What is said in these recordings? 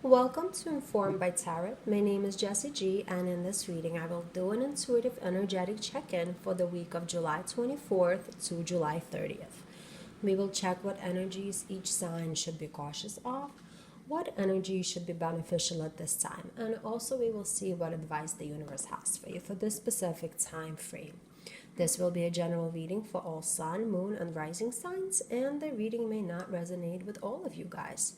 Welcome to Informed by Tarot. My name is Jessie G, and in this reading, I will do an intuitive energetic check-in for the week of July 24th to July 30th. We will check what energies each sign should be cautious of, what energies should be beneficial at this time, and also we will see what advice the universe has for you for this specific time frame. This will be a general reading for all sun, moon, and rising signs, and the reading may not resonate with all of you guys.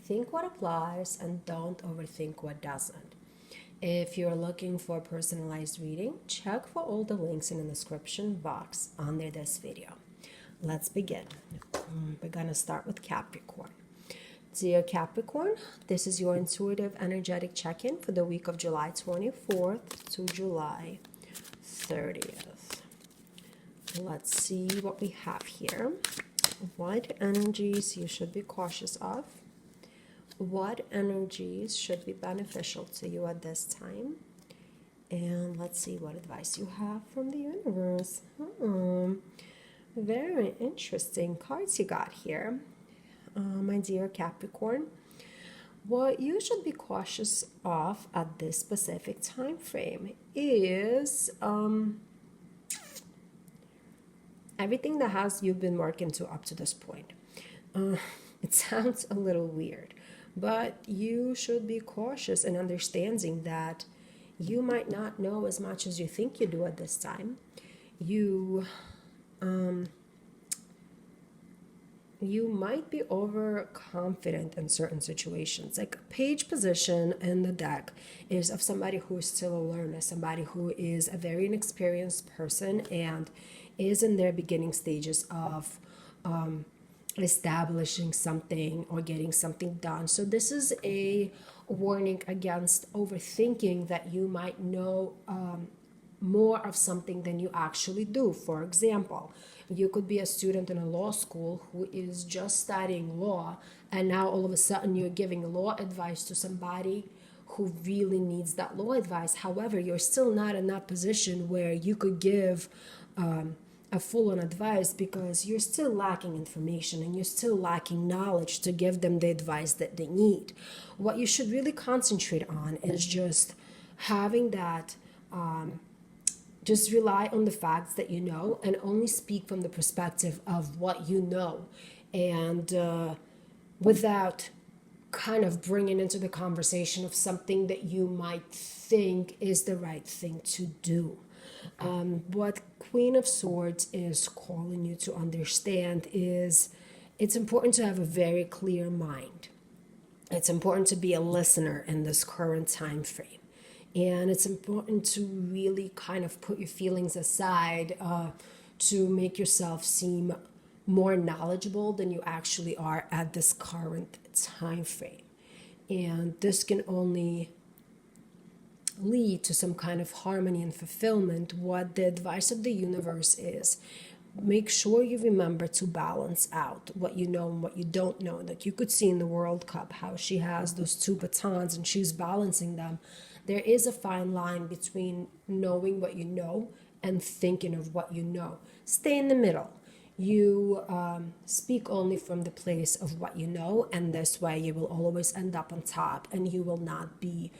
Think what applies and don't overthink what doesn't. If you're looking for a personalized reading, check for all the links in the description box under this video. Let's begin. We're going to start with Capricorn. Dear Capricorn, this is your intuitive energetic check-in for the week of July 24th to July 30th. Let's see what we have here. What energies you should be cautious of. What energies should be beneficial to you at this time? And let's see what advice you have from the universe. Very interesting cards you got here, my dear Capricorn. What you should be cautious of at this specific time frame is everything that you've been working to up to this point. It sounds a little weird, but you should be cautious and understanding that you might not know as much as you think you do at this time. You might be overconfident in certain situations. Like page position in the deck is of somebody who is still a learner, somebody who is a very inexperienced person and is in their beginning stages of establishing something or getting something done. So this is a warning against overthinking that you might know more of something than you actually do. For example, you could be a student in a law school who is just studying law, and now all of a sudden you're giving law advice to somebody who really needs that law advice. However, you're still not in that position where you could give a full-on advice because you're still lacking information and you're still lacking knowledge to give them the advice that they need. What you should really concentrate on is just having that, just rely on the facts that you know and only speak from the perspective of what you know, and without kind of bringing into the conversation of something that you might think is the right thing to do. What Queen of Swords is calling you to understand is it's important to have a very clear mind. It's important to be a listener in this current time frame. And it's important to really kind of put your feelings aside to make yourself seem more knowledgeable than you actually are at this current time frame. And this can only lead to some kind of harmony and fulfillment. What the advice of the universe is, make sure you remember to balance out what you know and what you don't know. Like you could see in the World Cup how she has those two batons and she's balancing them. There is a fine line between knowing what you know and thinking of what you know. Stay in the middle. You speak only from the place of what you know, and this way you will always end up on top, and you will not be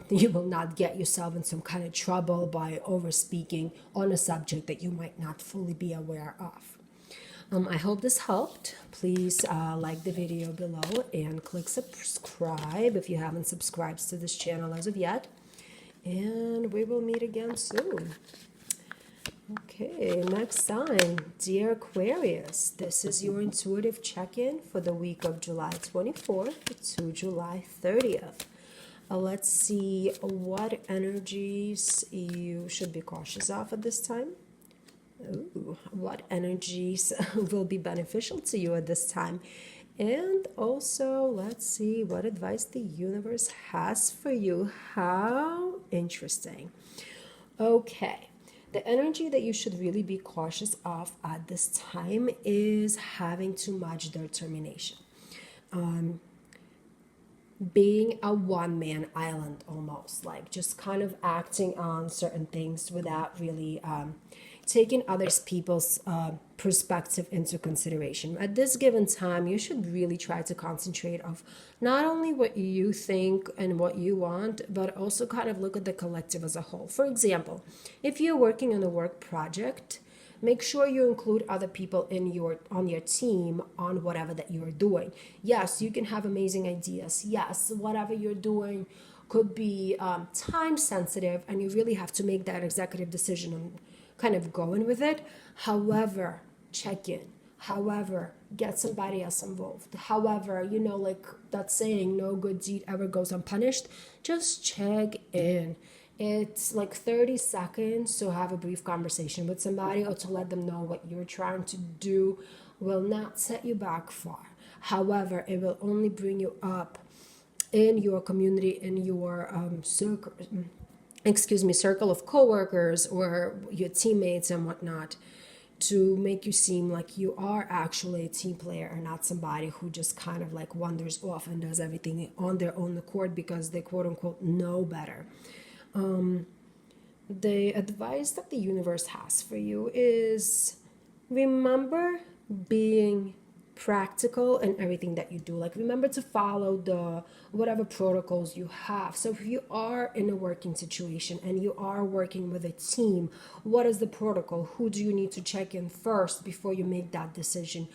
you will not get yourself in some kind of trouble by over speaking on a subject that you might not fully be aware of. I hope this helped. Please like the video below and click subscribe if you haven't subscribed to this channel as of yet, and we will meet again soon. Okay, next sign, dear Aquarius. This is your intuitive check-in for the week of July 24th to July 30th. Let's see what energies you should be cautious of at this time. Ooh, what energies will be beneficial to you at this time. And also, let's see what advice the universe has for you. How interesting. Okay. The energy that you should really be cautious of at this time is having too much determination. Being a one-man island almost, like just kind of acting on certain things without really taking other people's perspective into consideration. At this given time, you should really try to concentrate of not only what you think and what you want, but also kind of look at the collective as a whole. For example, if you're working on a work project, make sure you include other people on your team on whatever that you're doing. Yes, you can have amazing ideas. Yes, whatever you're doing could be time sensitive, and you really have to make that executive decision on kind of going with it. However, check in. However, get somebody else involved. However, like that saying, no good deed ever goes unpunished. Just check in. It's like 30 seconds to have a brief conversation with somebody, or to let them know what you're trying to do will not set you back far. However, it will only bring you up in your community, in your circle of coworkers or your teammates and whatnot, to make you seem like you are actually a team player and not somebody who just kind of like wanders off and does everything on their own accord because they quote unquote know better. The advice that the universe has for you is, remember being practical in everything that you do. Like, remember to follow the whatever protocols you have. So if you are in a working situation and you are working with a team, what is the protocol? Who do you need to check in first before you make that decision?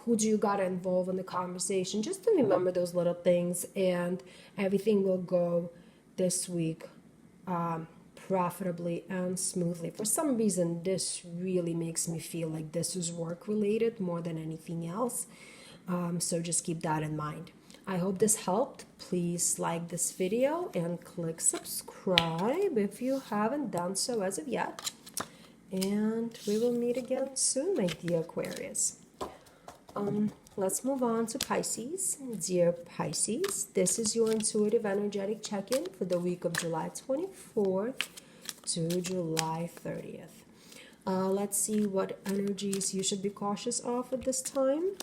Who do you got to involve in the conversation? Just to remember those little things, and everything will go this week profitably and smoothly. For some reason, this really makes me feel like this is work related more than anything else. So just keep that in mind. I hope this helped. Please like this video and click subscribe if you haven't done so as of yet. And we will meet again soon, my dear Aquarius. Let's move on to Pisces. Dear Pisces, this is your intuitive energetic check-in for the week of July 24th to July 30th. Let's see what energies you should be cautious of at this time.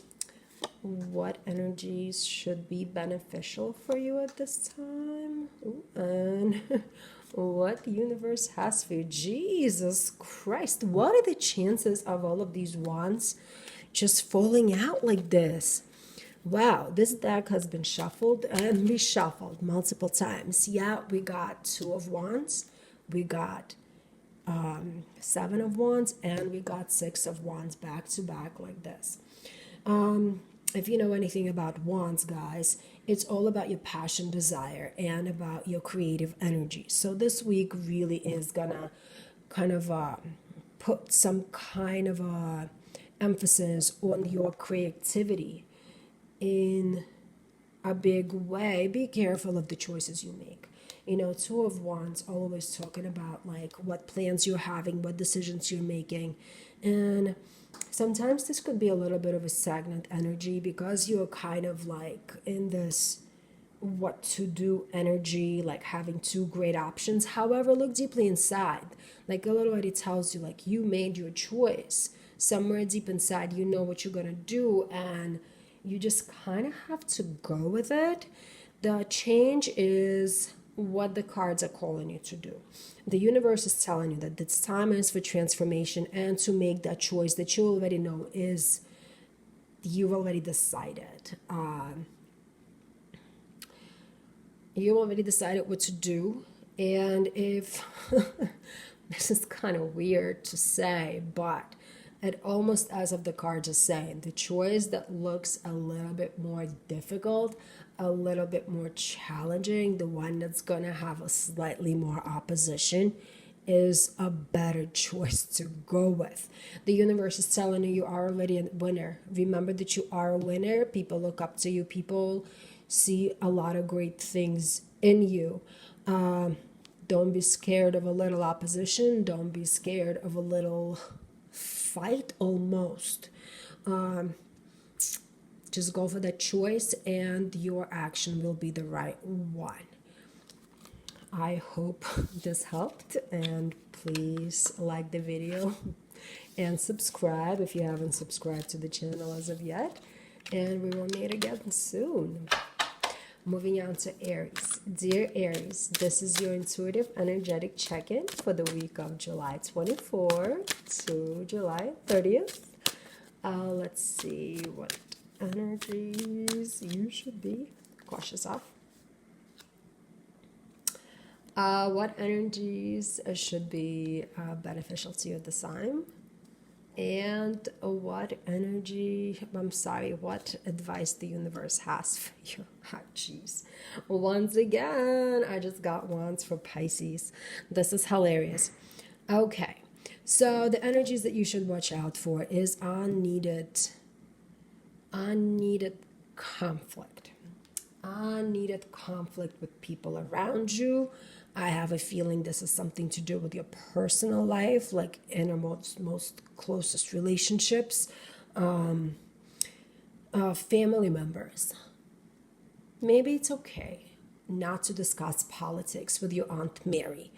What energies should be beneficial for you at this time? And what the universe has for you. Jesus Christ, what are the chances of all of these wands just falling out like this? Wow, this deck has been shuffled and reshuffled multiple times. Yeah, we got Two of Wands, we got Seven of Wands, and we got Six of Wands back to back like this. If you know anything about wands, guys, it's all about your passion, desire, and about your creative energy. So this week really is gonna kind of put some kind of emphasis on your creativity in a big way. Be careful of the choices you make. Two of Wands always talking about like what plans you're having, what decisions you're making. And sometimes this could be a little bit of a stagnant energy because you're kind of like in this what to do energy, like having two great options. However, look deeply inside. Like it already tells you like you made your choice. Somewhere deep inside, you know what you're going to do, and you just kind of have to go with it. The change is what the cards are calling you to do. The universe is telling you that this time is for transformation and to make that choice that you already know is, you've already decided. You already decided what to do. And if, this is kind of weird to say, but it almost as if the cards are saying the choice that looks a little bit more difficult, a little bit more challenging, the one that's going to have a slightly more opposition, is a better choice to go with. The universe is telling you are already a winner. Remember that you are a winner. People look up to you. People see a lot of great things in you. Don't be scared of a little opposition. Don't be scared of a little fight almost. Just go for that choice and your action will be the right one. I hope this helped, and please like the video and subscribe if you haven't subscribed to the channel as of yet, and we will meet again soon. Moving on to Aries. Dear Aries, this is your intuitive energetic check-in for the week of July 24th to July 30th. Let's see what energies you should be cautious of. What energies should be beneficial to you this time? And what what advice the universe has for you? Oh, jeez. Once again, I just got wands for Pisces. This is hilarious. Okay, so the energies that you should watch out for is unneeded conflict. Unneeded conflict with people around you. I have a feeling this is something to do with your personal life, like innermost, most closest relationships, family members. Maybe it's okay not to discuss politics with your Aunt Mary.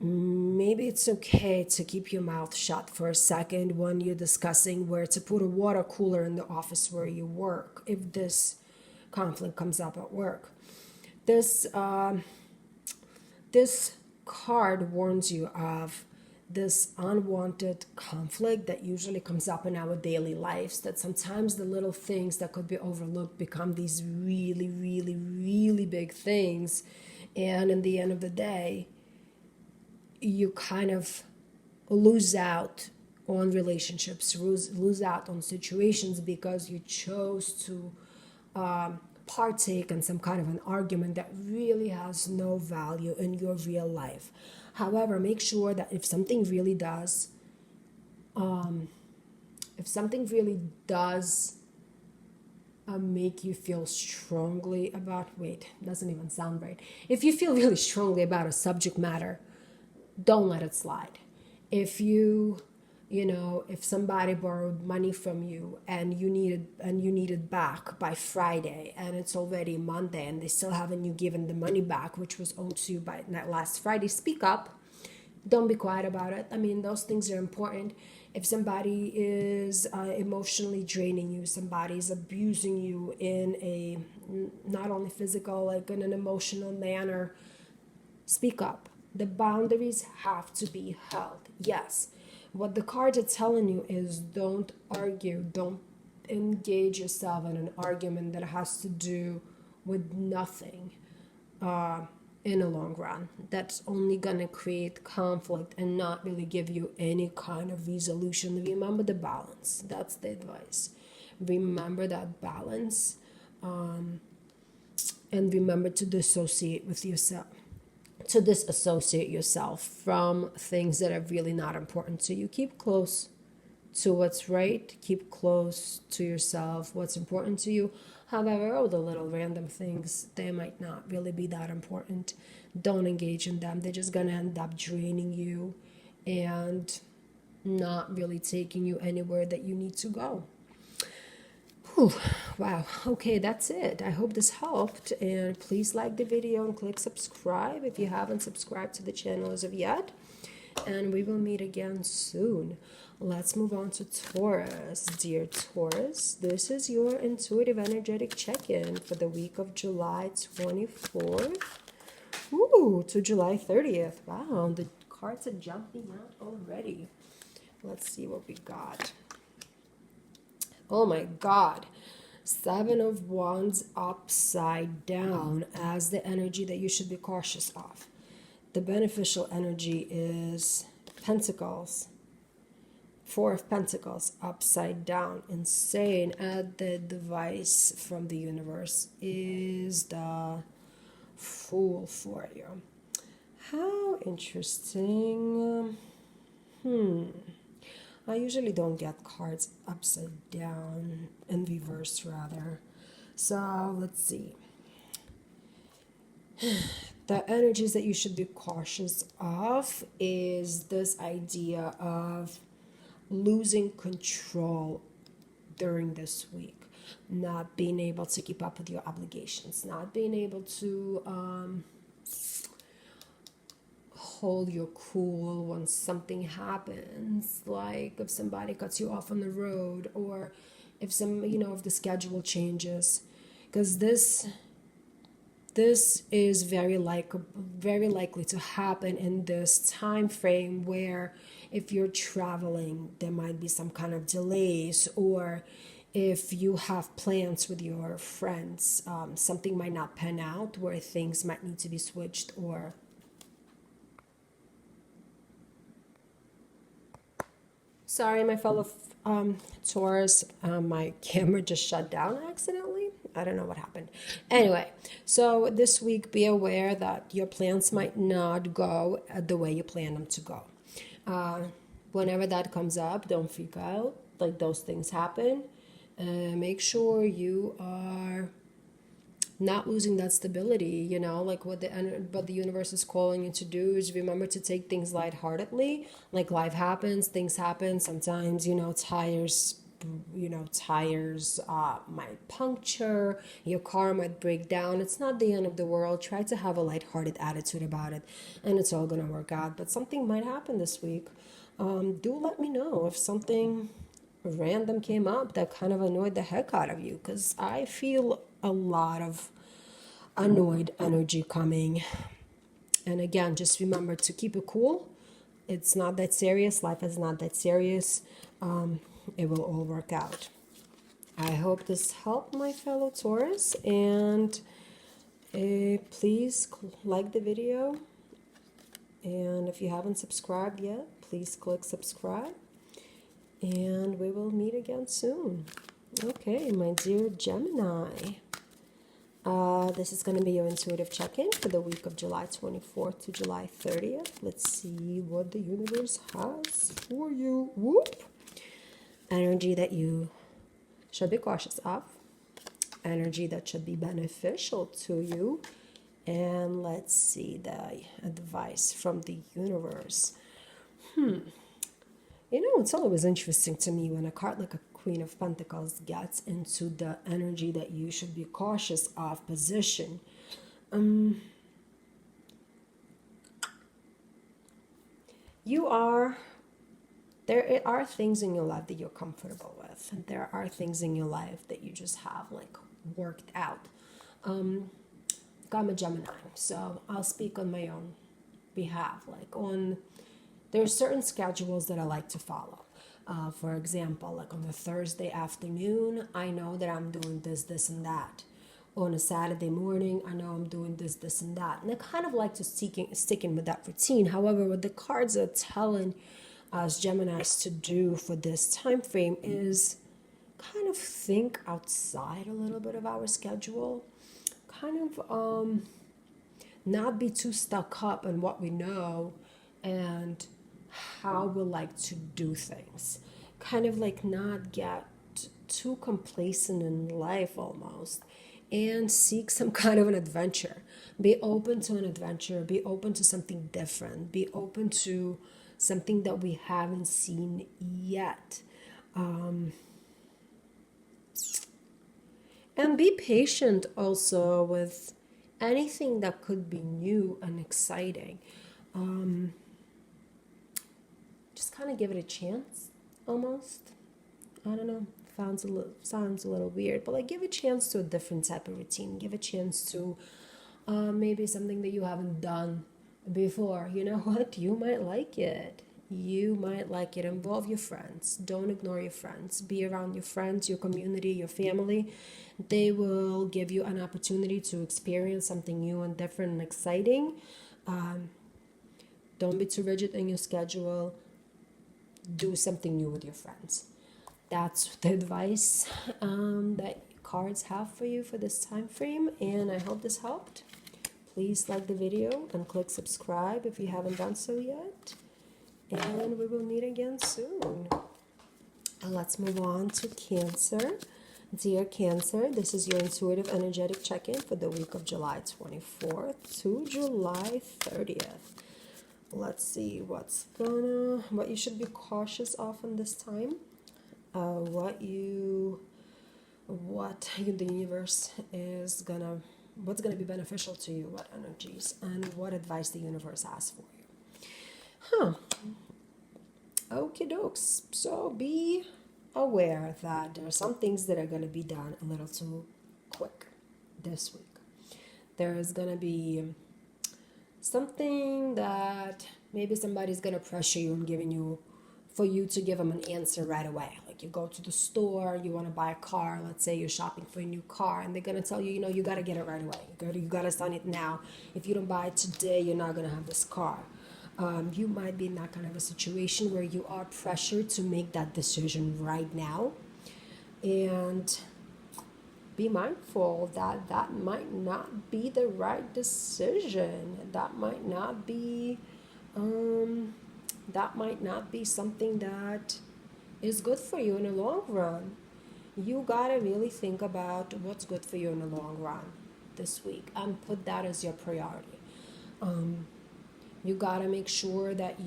Maybe it's okay to keep your mouth shut for a second when you're discussing where to put a water cooler in the office where you work, if this conflict comes up at work. This card warns you of this unwanted conflict that usually comes up in our daily lives, that sometimes the little things that could be overlooked become these really, really, really big things. And in the end of the day, you kind of lose out on relationships, lose out on situations because you chose to partake in some kind of an argument that really has no value in your real life. However, make sure that if something really does make you feel strongly about, doesn't even sound right. If you feel really strongly about a subject matter, don't let it slide. If if somebody borrowed money from you and you need it back by Friday and it's already Monday and they still haven't you given the money back, which was owed to you by last Friday, speak up. Don't be quiet about it. I mean, those things are important. If somebody is emotionally draining you, somebody is abusing you in a not only physical, like in an emotional manner, speak up. The boundaries have to be held. Yes. What the cards are telling you is don't argue, don't engage yourself in an argument that has to do with nothing in the long run. That's only going to create conflict and not really give you any kind of resolution. Remember the balance. That's the advice. Remember that balance, and remember to disassociate yourself from things that are really not important to you. Keep close to what's right. Keep close to yourself, what's important to you. However, the little random things, they might not really be that important. Don't engage in them. They're just going to end up draining you and not really taking you anywhere that you need to go. Whew, wow. Okay, that's it. I hope this helped. And please like the video and click subscribe if you haven't subscribed to the channel as of yet. And we will meet again soon. Let's move on to Taurus. Dear Taurus, this is your intuitive energetic check-in for the week of July 24th to July 30th. Wow, the cards are jumping out already. Let's see what we got. Oh my God. 7 of Wands upside down as the energy that you should be cautious of. The beneficial energy is Pentacles. 4 of Pentacles upside down. Insane. And the device from the universe is the Fool for you. How interesting. I usually don't get cards upside down, in reverse rather. So let's see. The energies that you should be cautious of is this idea of losing control during this week, not being able to keep up with your obligations, not being able to hold your cool when something happens, like if somebody cuts you off on the road, or if if the schedule changes, because this this is very likely to happen in this time frame, where if you're traveling, there might be some kind of delays, or if you have plans with your friends, something might not pan out, where things might need to be switched. Or sorry, my fellow Taurus, my camera just shut down accidentally. I don't know what happened. Anyway, so this week, be aware that your plans might not go the way you plan them to go. Whenever that comes up, don't freak out. Like, those things happen. Make sure you are not losing that stability, you know, like what the universe is calling you to do is remember to take things lightheartedly. Like, life happens, things happen. Sometimes, tires might puncture, your car might break down. It's not the end of the world. Try to have a lighthearted attitude about it, and it's all gonna work out. But something might happen this week. Do let me know if something random came up that kind of annoyed the heck out of you, because I feel a lot of annoyed energy coming. And again, just remember to keep it cool. It's not that serious. Life is not that serious. It will all work out. I hope this helped, my fellow Taurus, and please like the video, and if you haven't subscribed yet, please click subscribe, and we will meet again soon. Okay, my dear Gemini, this is going to be your intuitive check-in for the week of July 24th to July 30th. Let's see what the universe has for you. Whoop! Energy that you should be cautious of. Energy that should be beneficial to you. And let's see the advice from the universe. It's always interesting to me when a card like a Queen of Pentacles gets into the energy that you should be cautious of position. There are things in your life that you're comfortable with, and there are things in your life that you just have like worked out. I'm a Gemini, so I'll speak on my own behalf. There's certain schedules that I like to follow. For example, like on a Thursday afternoon, I know that I'm doing this, and that. On a Saturday morning, I know I'm doing this, and that. And I kind of like to sticking with that routine. However, what the cards are telling us Geminis to do for this time frame is kind of think outside a little bit of our schedule. Kind of not be too stuck up in what we know and how we like to do things. Kind of like not get too complacent in life almost, and seek some kind of an adventure. Be open to an adventure. Be open to something different. Be open to something that we haven't seen yet. And be patient also with anything that could be new and exciting. Just kind of give it a chance, almost. I don't know. Sounds a little weird, but like give a chance to a different type of routine. Give a chance to maybe something that you haven't done before. You know what? You might like it. You might like it. Involve your friends. Don't ignore your friends. Be around your friends, your community, your family. They will give you an opportunity to experience something new and different and exciting. Don't be too rigid in your schedule. Do something new with your friends. That's the advice that cards have for you for this time frame, and I hope this helped. Please like the video and click subscribe if you haven't done so yet, and we will meet again soon. Let's move on to Cancer. Dear Cancer, this is your intuitive energetic check-in for the week of July 24th to July 30th. Let's see what you should be cautious of in this time. What the universe is what's gonna be beneficial to you, what energies, and what advice the universe has for you. Okie dokes. So be aware that there are some things that are gonna be done a little too quick this week. There's going to be something that maybe somebody's going to pressure you and giving you, for you to give them an answer right away. Like you go to the store, you want to buy a car, let's say you're shopping for a new car, and they're going to tell you, you got to get it right away. You got to sign it now. If you don't buy it today, you're not going to have this car. You might be in that kind of a situation where you are pressured to make that decision right now. And be mindful that that might not be the right decision. That might not be something that is good for you in the long run. You gotta really think about what's good for you in the long run this week and put that as your priority. You gotta make sure that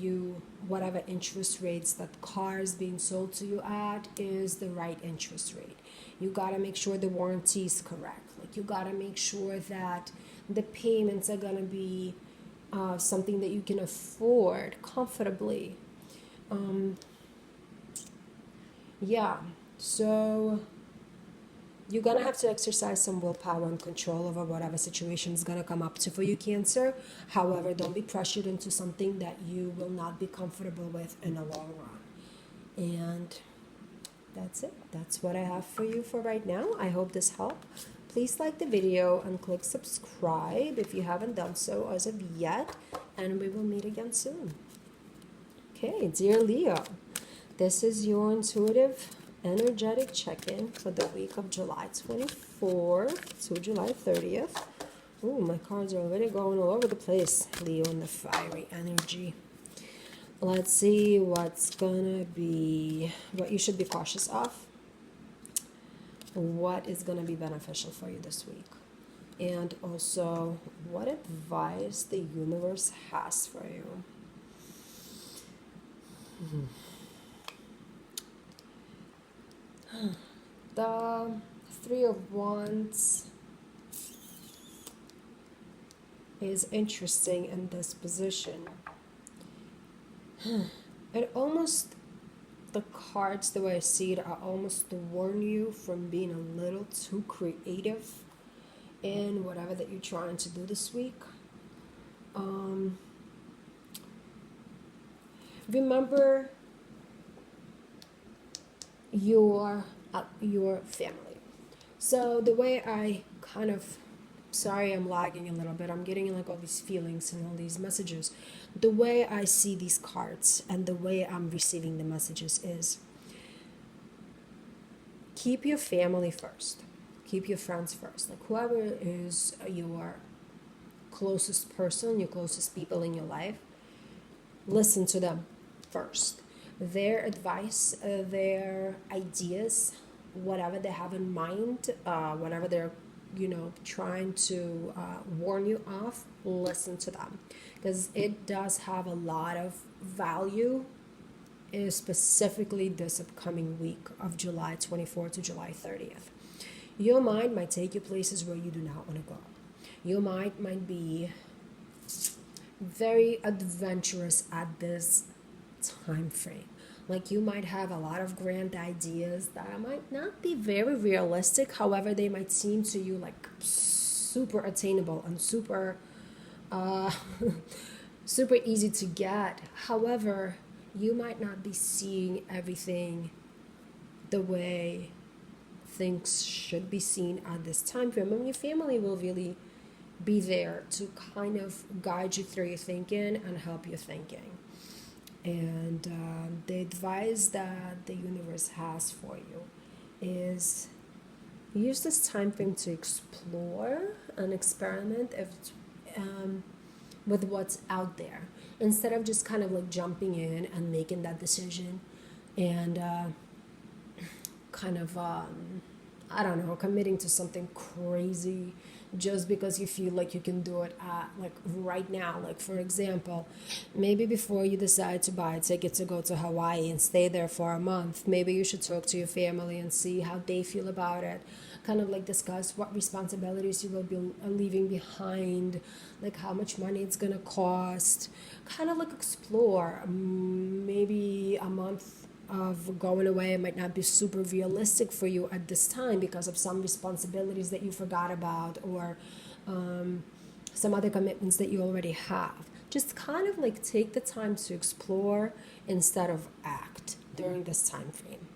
whatever interest rates that the car is being sold to you at is the right interest rate. You gotta make sure the warranty is correct. Like you gotta make sure that the payments are gonna be something that you can afford comfortably. So you're gonna have to exercise some willpower and control over whatever situation is gonna come up for you, Cancer. However, don't be pressured into something that you will not be comfortable with in the long run. And that's it. That's what I have for you for right now. I hope this helped. Please like the video and click subscribe if you haven't done so as of yet. And we will meet again soon. Okay, dear Leo, this is your intuitive energetic check-in for the week of July 24th to July 30th. Ooh, my cards are already going all over the place. Leo and the fiery energy. Let's see what's gonna be, what you should be cautious of. What is gonna be beneficial for you this week. And also, what advice the universe has for you. The Three of Wands is interesting in this position. It almost, the cards, the way I see it, are almost to warn you from being a little too creative in whatever that you're trying to do this week. Remember your family. So the way I kind of, sorry I'm lagging a little bit, I'm getting like all these feelings and all these messages. The way I see these cards and the way I'm receiving the messages is keep your family first. Keep your friends first. Like whoever is your closest person, your closest people in your life, listen to them first. Their advice, their ideas, whatever they have in mind, whatever they're trying to warn you of, listen to them, because it does have a lot of value, specifically this upcoming week of July 24th to July 30th. Your mind might take you places where you do not want to go. Your mind might be very adventurous at this time frame. Like you might have a lot of grand ideas that might not be very realistic. However, they might seem to you like super attainable and super super easy to get. However, you might not be seeing everything the way things should be seen at this time frame. And your family will really be there to kind of guide you through your thinking and help your thinking. And the advice that the universe has for you is use this time frame to explore and experiment with what's out there, instead of just kind of like jumping in and making that decision and kind of I don't know, committing to something crazy just because you feel like you can do it like right now. Like for example, maybe before you decide to buy a ticket to go to Hawaii and stay there for a month, maybe you should talk to your family and see how they feel about it. Kind of like discuss what responsibilities you will be leaving behind, like how much money it's gonna cost. Kind of like explore. Maybe a month of going away might not be super realistic for you at this time because of some responsibilities that you forgot about, or some other commitments that you already have. Just kind of like take the time to explore instead of act during this time frame.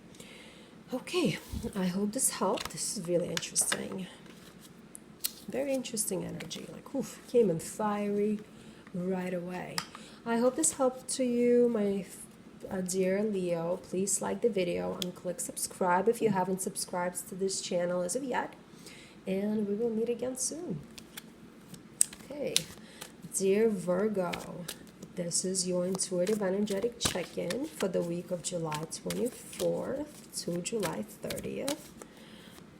Okay, I hope this helped. This is really interesting. Very interesting energy. Like, oof, came in fiery right away. I hope this helped to you, my dear Leo. Please like the video and click subscribe if you haven't subscribed to this channel as of yet. And we will meet again soon. Okay, dear Virgo, this is your intuitive energetic check-in for the week of July 24th to July 30th.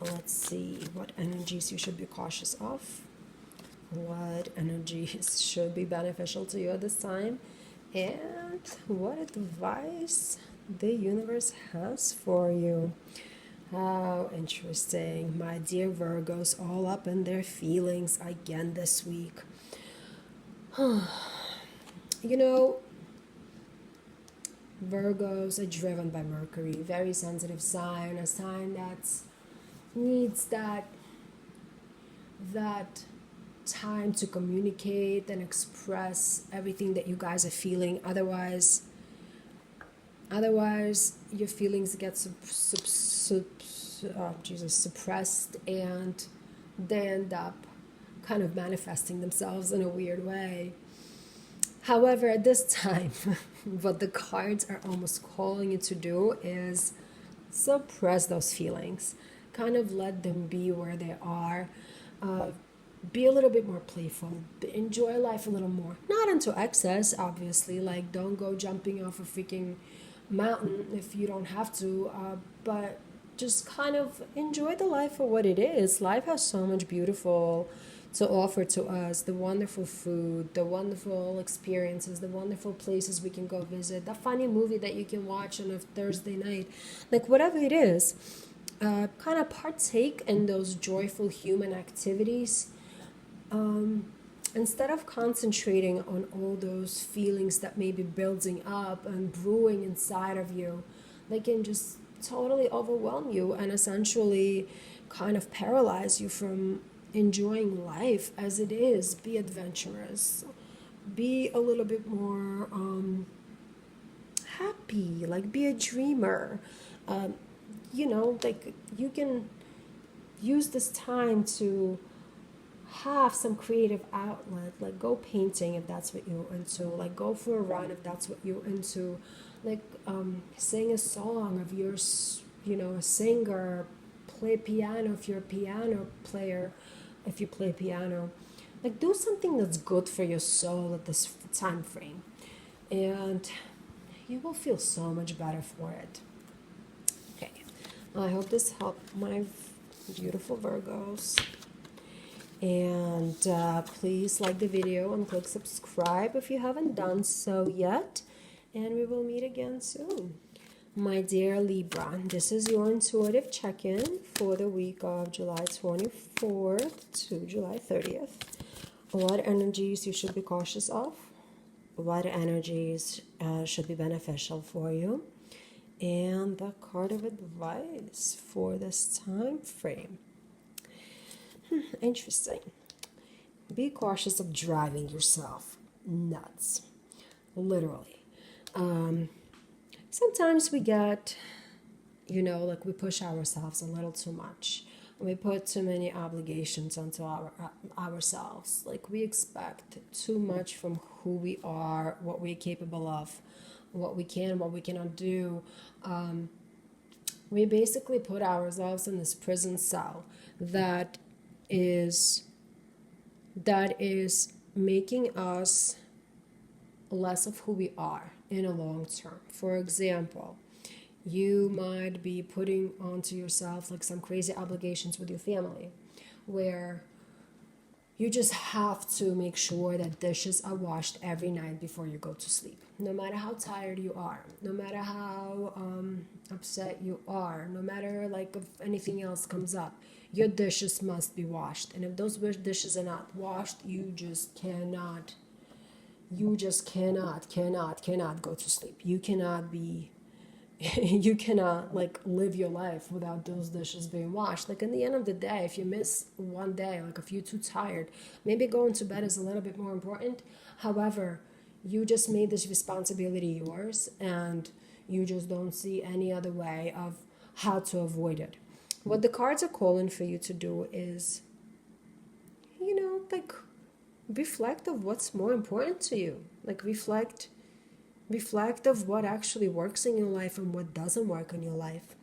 Let's see what energies you should be cautious of. What energies should be beneficial to you at this time. And what advice the universe has for you. How interesting. My dear Virgos, all up in their feelings again this week. You know, Virgos are driven by Mercury, very sensitive sign, a sign that needs that time to communicate and express everything that you guys are feeling. Otherwise your feelings get suppressed, and they end up kind of manifesting themselves in a weird way. However, at this time, what the cards are almost calling you to do is suppress those feelings. Kind of let them be where they are. Be a little bit more playful. Enjoy life a little more. Not into excess, obviously. Like, don't go jumping off a freaking mountain if you don't have to. But just kind of enjoy the life for what it is. Life has so much beautiful to offer to us. The wonderful food, the wonderful experiences, the wonderful places we can go visit, the funny movie that you can watch on a Thursday night. Like, whatever it is, kind of partake in those joyful human activities. Instead of concentrating on all those feelings that may be building up and brewing inside of you, they can just totally overwhelm you and essentially kind of paralyze you from enjoying life as it is. Be adventurous. Be a little bit more happy. Like, be a dreamer. You know, like, you can use this time to have some creative outlet. Like, go painting if that's what you're into. Like, go for a run if that's what you're into. Like, sing a song if you're, you know, a singer. Play piano if you're a piano player, if you play piano. Like, do something that's good for your soul at this time frame, and you will feel so much better for it. Okay, I hope this helped my beautiful Virgos. And please like the video and click subscribe if you haven't done so yet. And we will meet again soon. My dear Libra, this is your intuitive check-in for the week of July 24th to July 30th. What energies you should be cautious of? What energies should be beneficial for you? And the card of advice for this time frame. Interesting. Be cautious of driving yourself nuts. Literally. Sometimes we get, you know, like, we push ourselves a little too much. We put too many obligations onto ourselves. Like, we expect too much from who we are, what we're capable of, what we can, what we cannot do. We basically put ourselves in this prison cell that is making us less of who we are in a long term. For example, you might be putting onto yourself like some crazy obligations with your family, where you just have to make sure that dishes are washed every night before you go to sleep. No matter how tired you are, no matter how upset you are, no matter like if anything else comes up, your dishes must be washed. And if those dishes are not washed, you just cannot go to sleep. You cannot be you cannot like live your life without those dishes being washed. Like in the end of the day, if you miss one day, like if you're too tired, maybe going to bed is a little bit more important. However, you just made this responsibility yours, and you just don't see any other way of how to avoid it. What the cards are calling for you to do is, like reflect of what's more important to you. Like reflect of what actually works in your life and what doesn't work in your life.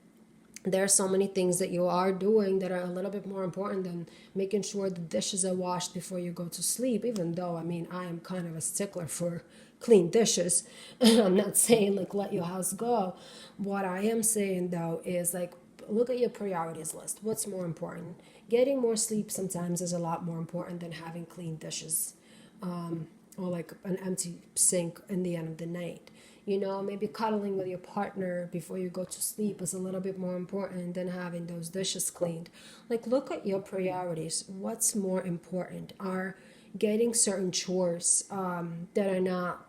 There are so many things that you are doing that are a little bit more important than making sure the dishes are washed before you go to sleep, even though, I mean, I am kind of a stickler for clean dishes. I'm not saying like let your house go. What I am saying though is like look at your priorities list. What's more important? Getting more sleep sometimes is a lot more important than having clean dishes. Or like an empty sink in the end of the night. Maybe cuddling with your partner before you go to sleep is a little bit more important than having those dishes cleaned. Like, look at your priorities. What's more important? Are getting certain chores that are not,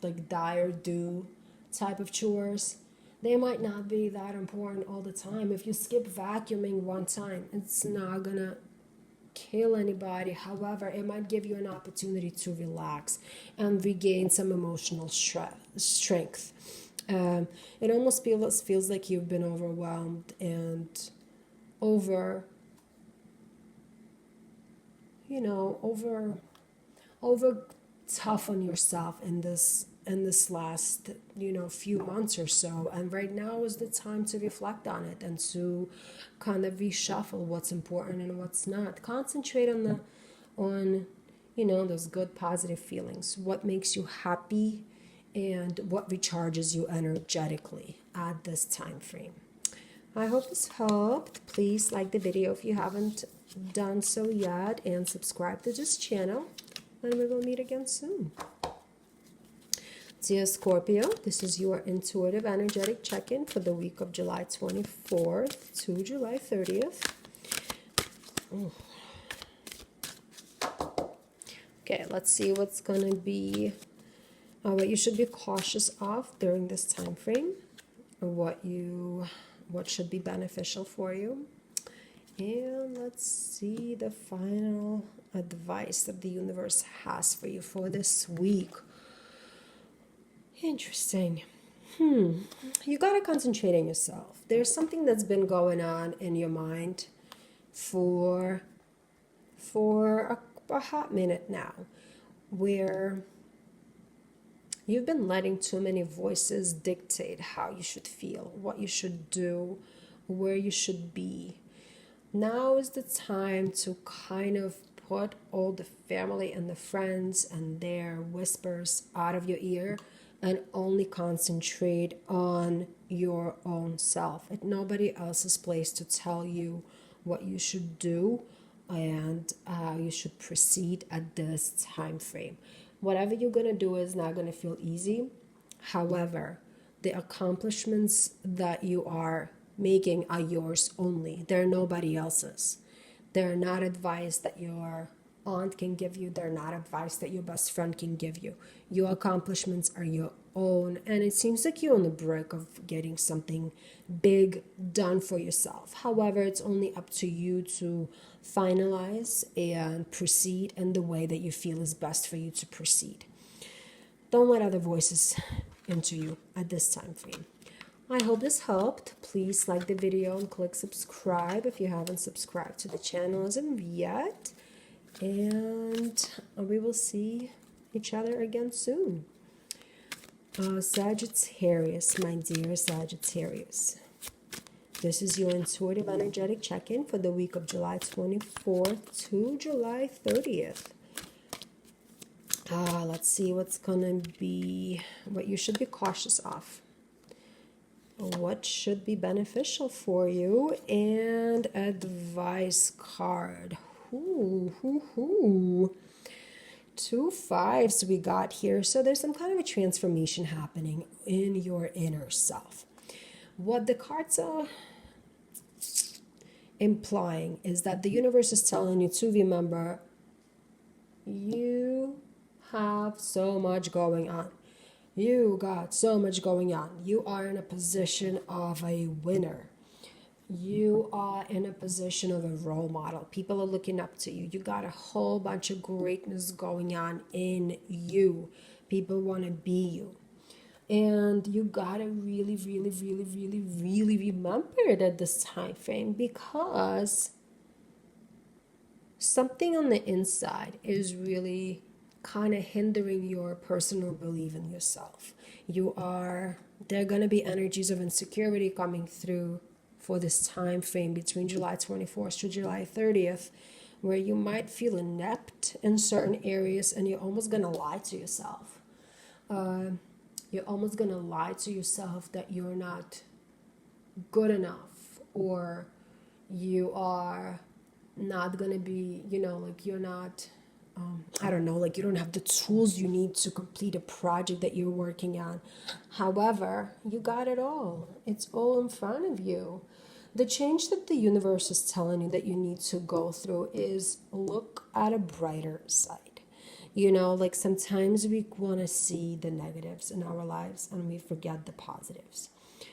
like dire do type of chores. They might not be that important all the time. If you skip vacuuming one time, it's not gonna kill anybody. However, it might give you an opportunity to relax and regain some emotional strength. It almost feels like you've been overwhelmed and over tough on yourself in this last few months or so, and right now is the time to reflect on it and to kind of reshuffle what's important and what's not. Concentrate on those good positive feelings, what makes you happy and what recharges you energetically at this time frame. I hope this helped. Please like the video if you haven't done so yet, and subscribe to this channel, and we will meet again soon. Dear Scorpio, this is your intuitive energetic check-in for the week of July 24th to July 30th. Okay, let's see what's going to be, what you should be cautious of during this time frame, what should be beneficial for you. And let's see the final advice that the universe has for you for this week. Interesting. You got to concentrate on yourself. There's something that's been going on in your mind for a hot minute now, where you've been letting too many voices dictate how you should feel, what you should do, where you should be. Now is the time to kind of put all the family and the friends and their whispers out of your ear and only concentrate on your own self. It's nobody else's place to tell you what you should do and how you should proceed at this time frame. Whatever you're going to do is not going to feel easy. However, the accomplishments that you are making are yours only. They're nobody else's. They're not advice that your aunt can give you. They're not advice that your best friend can give you. Your accomplishments are your own, and it seems like you're on the brink of getting something big done for yourself. However, it's only up to you to finalize and proceed in the way that you feel is best for you to proceed. Don't let other voices into you at this time frame. I hope this helped. Please like the video and click subscribe if you haven't subscribed to the channel as of yet. And we will see each other again soon. Sagittarius, my dear Sagittarius. This is your intuitive energetic check-in for the week of July 24th to July 30th. Let's see what's gonna be, what you should be cautious of. What should be beneficial for you, and advice card. Two fives we got here. So there's some kind of a transformation happening in your inner self. What the cards are implying is that the universe is telling you to remember you have so much going on. You got so much going on. You are in a position of a winner. You are in a position of a role model. People are looking up to you. You got a whole bunch of greatness going on in you. People want to be you. And you gotta really, really, really, really, really remember it at this time frame, because something on the inside is really kind of hindering your personal belief in yourself. There are gonna be energies of insecurity coming through for this time frame between July 24th to July 30th, where you might feel inept in certain areas and you're almost gonna lie to yourself. You're almost going to lie to yourself that you're not good enough, or you are not going to be, like you're not, I don't know, like you don't have the tools you need to complete a project that you're working on. However, you got it all. It's all in front of you. The change that the universe is telling you that you need to go through is look at a brighter side. Like sometimes we want to see the negatives in our lives and we forget the positives.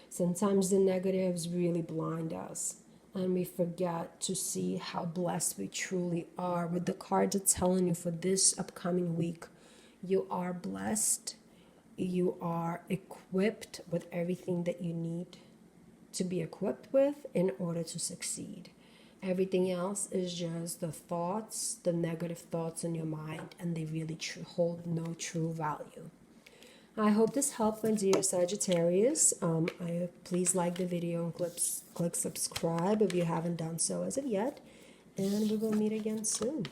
Sometimes the negatives really blind us and we forget to see how blessed we truly are. With the cards are telling you for this upcoming week, you are blessed. You are equipped with everything that you need to be equipped with in order to succeed. Everything else is just the thoughts, the negative thoughts in your mind, and they really hold no true value. I hope this helped, my dear Sagittarius. Please like the video and click subscribe if you haven't done so as of yet. And we will meet again soon.